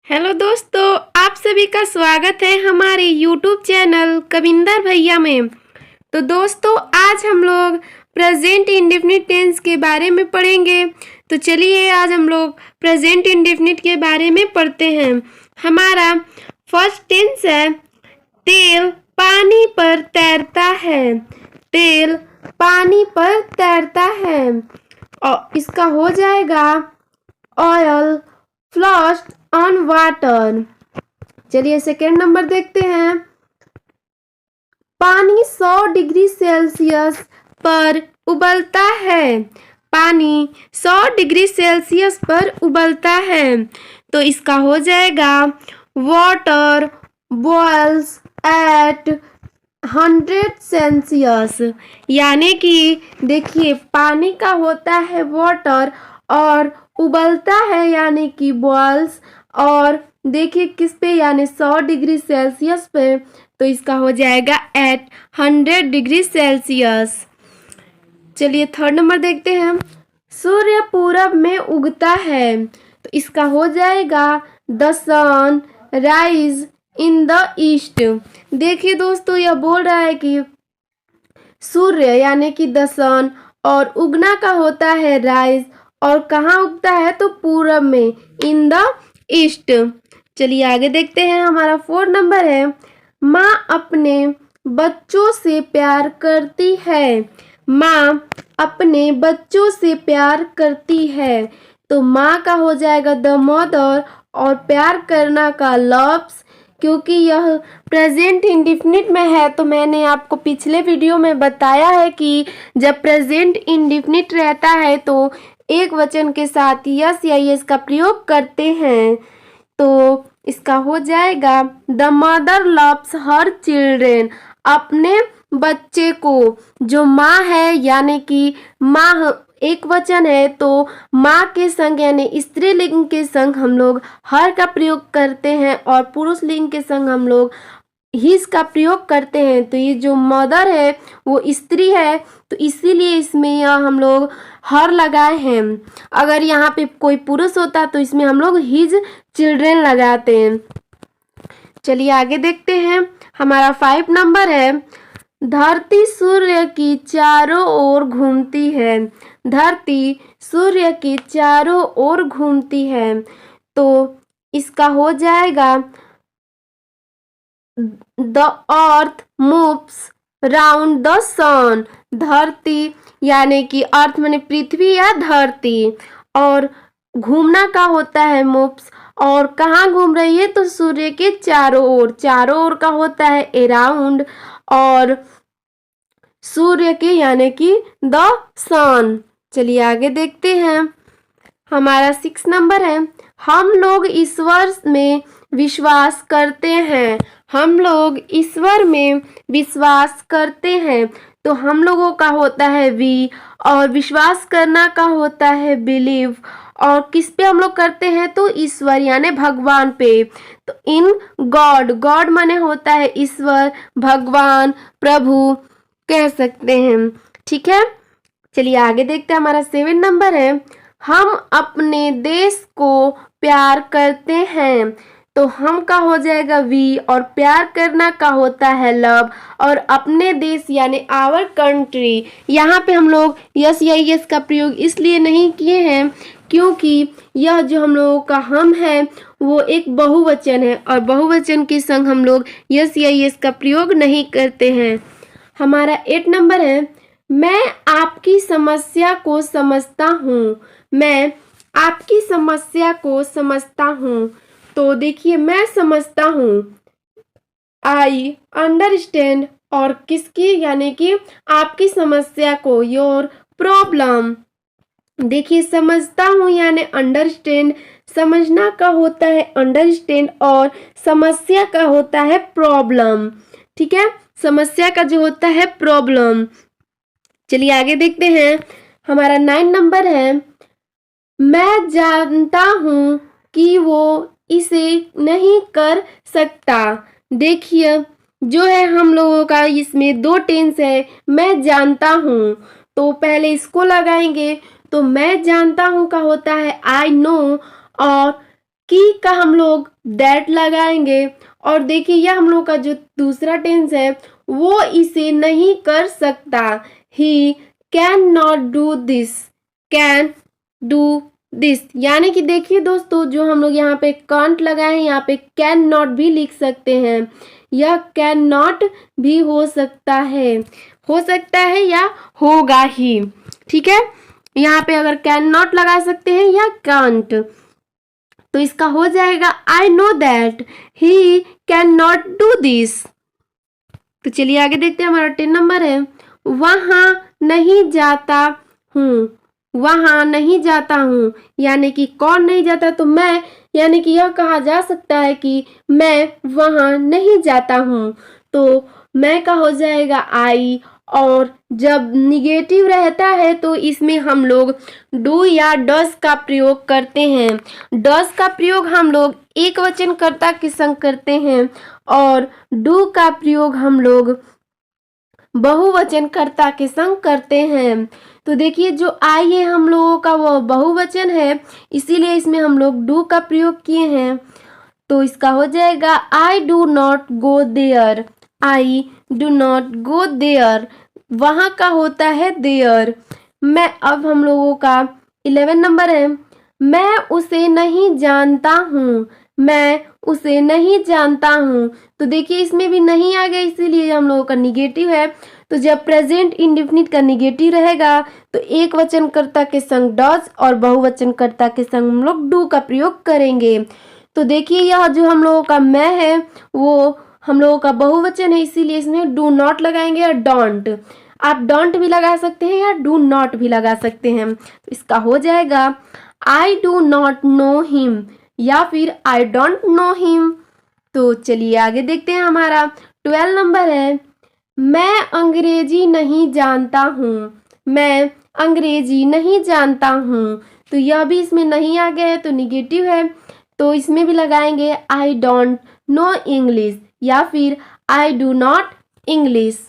Hello दोस्तों, आप सभी का स्वागत है हमारे यूट्यूब चैनल कविंदर भैया में। तो दोस्तों, आज हम लोग प्रेजेंट इंडेफिनिट टेंस के बारे में पढ़ेंगे। तो चलिए आज हम लोग प्रेजेंट इंडेफिनिट के बारे में पढ़ते हैं। हमारा फर्स्ट टेंस है तेल पानी पर तैरता है। तेल पानी पर तैरता है और इसका हो जाएगा ऑयल फ्लॉस्ट ऑन वाटर। चलिए सेकेंड नंबर देखते हैं। पानी 100 डिग्री सेल्सियस पर उबलता है। पानी 100 डिग्री सेल्सियस पर उबलता है। तो इसका हो जाएगा वाटर बॉयल्स एट 100 सेल्सियस। यानी कि देखिए, पानी का होता है वाटर और उबलता है यानी कि बॉयल्स, और देखिए किस पे, यानी 100 डिग्री सेल्सियस पे। तो इसका हो जाएगा एट 100 डिग्री सेल्सियस। चलिए थर्ड नंबर देखते हैं। सूर्य पूरब में उगता है। तो इसका हो जाएगा the sun rise in the east. देखिए दोस्तों, यह बोल रहा है कि सूर्य यानी कि द सन और उगना का होता है राइज, और कहाँ उगता है तो पूरब में, इन द ईस्ट। चलिए आगे देखते हैं। हमारा फोर्थ नंबर है माँ अपने बच्चों से प्यार करती है। माँ अपने बच्चों से प्यार करती है। तो माँ का हो जाएगा द मदर और प्यार करना का लव्स। क्योंकि यह प्रेजेंट इंडेफिनिट में है, तो मैंने आपको पिछले वीडियो में बताया है कि जब प्रेजेंट इंडेफिनिट रहता है तो एक वचन के साथ यस या यस का प्रयोग करते हैं। तो इसका हो जाएगा the mother loves her children. अपने बच्चे को, जो माँ है यानी कि माँ एक वचन है, तो माँ के संग यानी स्त्रीलिंग के संग हम लोग हर का प्रयोग करते हैं और पुरुष लिंग के संग हम लोग हिज का प्रयोग करते हैं। तो ये जो मदर है वो स्त्री है, तो इसीलिए इसमें यह हम लोग हर लगाए हैं। अगर यहाँ पे कोई पुरुष होता तो इसमें हम लोग हिज चिल्ड्रेन लगाते हैं। चलिए आगे देखते हैं। हमारा 5 नंबर है धरती सूर्य की चारों ओर घूमती है। धरती सूर्य की चारों ओर घूमती है। तो इसका हो जाएगा the earth moves round the sun. धरती यानी कि अर्थ माने पृथ्वी या धरती, और घूमना का होता है मूव्स, और कहाँ घूम रही है तो सूर्य के चारों ओर। चारों ओर का होता है अराउंड, और सूर्य के यानी कि द सन। चलिए आगे देखते हैं। हमारा 6 नंबर है हम लोग ईश्वर में विश्वास करते हैं। हम लोग ईश्वर में विश्वास करते हैं। तो हम लोगों का होता है वी, और विश्वास करना का होता है बिलीव। और किस पे हम लोग करते हैं तो ईश्वर यानी भगवान पे। तो इन गॉड, गॉड माने होता है ईश्वर, भगवान, प्रभु कह सकते हैं। ठीक है, चलिए आगे देखते हैं। हमारा 7 नंबर है हम अपने देश को प्यार करते हैं। तो हम का हो जाएगा वी, और प्यार करना का होता है लव, और अपने देश यानी आवर कंट्री। यहाँ पे हम लोग यस या यस का प्रयोग इसलिए नहीं किए हैं क्योंकि यह जो हम लोगों का हम है वो एक बहुवचन है, और बहुवचन के संग हम लोग यस या यस का प्रयोग नहीं करते हैं। हमारा 8 नंबर है मैं आपकी समस्या को समझता हूँ। मैं आपकी समस्या को समझता हूँ। तो देखिए, मैं समझता हूँ, आई अंडरस्टैंड, और किसकी यानी कि आपकी समस्या को, योर प्रॉब्लम। देखिए, समझता हूँ यानी अंडरस्टैंड, समझना का होता है अंडरस्टैंड, और समस्या का होता है प्रॉब्लम। ठीक है, समस्या का जो होता है प्रॉब्लम। चलिए आगे देखते हैं। हमारा 9 नंबर है मैं जानता हूँ कि वो इसे नहीं कर सकता। देखिए, जो है हम लोगों का इसमें 2 टेंस है। मैं जानता हूँ, तो पहले इसको लगाएंगे। तो मैं जानता हूँ का होता है आई नो, और की का हम लोग दैट लगाएंगे और देखिए यह हम लोग का जो दूसरा टेंस है वो इसे नहीं कर सकता। He can not do this, can do this, यानी कि देखिए दोस्तों जो हम लोग यहाँ पे कांट लगाए हैं यहाँ पे कैन नॉट भी लिख सकते हैं। यह कैन नॉट भी हो सकता है या होगा ही। ठीक है, यहाँ पे अगर कैन नॉट लगा सकते हैं या कांट, तो इसका हो जाएगा I know that he can not do this. तो चलिए आगे देखते हैं, हमारा 10 नंबर है वहां नहीं जाता हूँ। वहां नहीं जाता हूँ यानी कि कौन नहीं जाता, तो मैं, यानी कि यह कहा जा सकता है कि मैं वहां नहीं जाता हूँ। तो मैं का हो जाएगा आई, और जब निगेटिव रहता है तो इसमें हम लोग डू या डस का प्रयोग करते हैं। डस का प्रयोग हम लोग एक वचन कर्ता के संग करते हैं और डू का प्रयोग हम लोग बहुवचन कर्ता के संग करते हैं। तो देखिए जो आई है हम लोगों का वो बहुवचन है, इसीलिए इसमें हम लोग डू का प्रयोग किए हैं। तो इसका हो जाएगा I do not go there. I do not go there, वहां का होता है देयर। मैं, अब हम लोगों का 11 नंबर है मैं उसे नहीं जानता हूँ। मैं उसे नहीं जानता हूँ, तो देखिए इसमें भी नहीं आ गया, इसीलिए हम लोगों का निगेटिव है। तो जब प्रेजेंट इंडेफिनिट का निगेटिव रहेगा तो एक वचन कर्ता के संग डज और बहुवचन कर्ता के संग हम लोग डू का प्रयोग करेंगे। तो देखिए यह जो हम लोगों का मैं है वो हम लोगों का बहुवचन है, इसीलिए इसमें डू नॉट लगाएंगे और डोंट। आप डोंट भी लगा सकते हैं या डू नॉट भी लगा सकते हैं। तो इसका हो जाएगा I do not know him या फिर आई डोंट नो हिम। तो चलिए आगे देखते हैं, हमारा 12 नंबर है मैं अंग्रेजी नहीं जानता हूँ। मैं अंग्रेजी नहीं जानता हूँ, तो यह भी इसमें नहीं आ गया है तो निगेटिव है। तो इसमें भी लगाएंगे आई डोंट नो इंग्लिश या फिर आई डू नॉट इंग्लिश।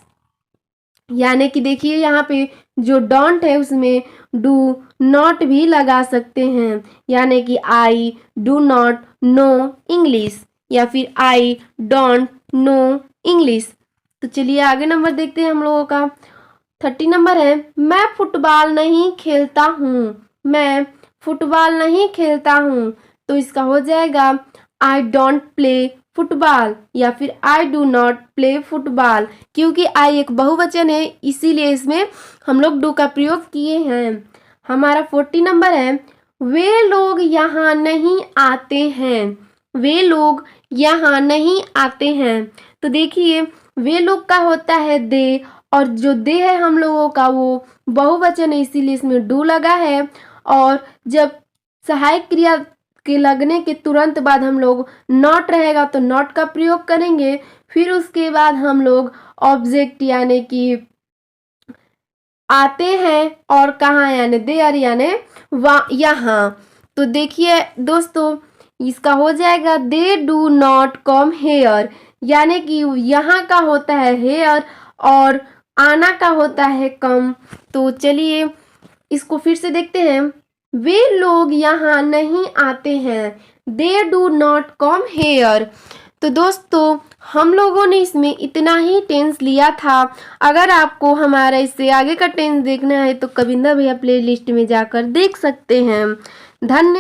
यानी कि देखिए यहाँ पे जो डोंट है उसमें डू नॉट भी लगा सकते हैं, यानी कि आई डू नॉट नो इंग्लिश या फिर आई डोंट नो इंग्लिश। तो चलिए आगे नंबर देखते हैं हम लोगों का 30 नंबर है मैं फुटबॉल नहीं खेलता हूँ। मैं फुटबॉल नहीं खेलता हूँ, तो इसका हो जाएगा आई डोंट प्ले फुटबॉल या फिर आई डू नॉट प्ले फुटबॉल। क्योंकि आई एक बहुवचन है इसीलिए इसमें हम लोग डू का प्रयोग किए हैं। हमारा 40 नंबर है वे लोग यहाँ नहीं आते हैं। वे लोग यहाँ नहीं आते हैं, तो देखिए वे लोग का होता है दे, और जो दे है हम लोगों का वो बहुवचन है इसीलिए इसमें डू लगा है। और जब सहायक क्रिया के लगने के तुरंत बाद हम लोग नॉट रहेगा तो नॉट का प्रयोग करेंगे। फिर उसके बाद हम लोग ऑब्जेक्ट यानी कि आते हैं और कहाँ यानी देयर यानी यहाँ। तो देखिए दोस्तों इसका हो जाएगा they do not come here, यानी कि यहाँ का होता है हेयर और आना का होता है कम। तो चलिए इसको फिर से देखते हैं वे लोग यहाँ नहीं आते हैं। They do not come here. तो दोस्तों हम लोगों ने इसमें इतना ही टेंस लिया था। अगर आपको हमारा इससे आगे का टेंस देखना है तो कविंदा भैया प्लेलिस्ट में जाकर देख सकते हैं। धन्यवाद।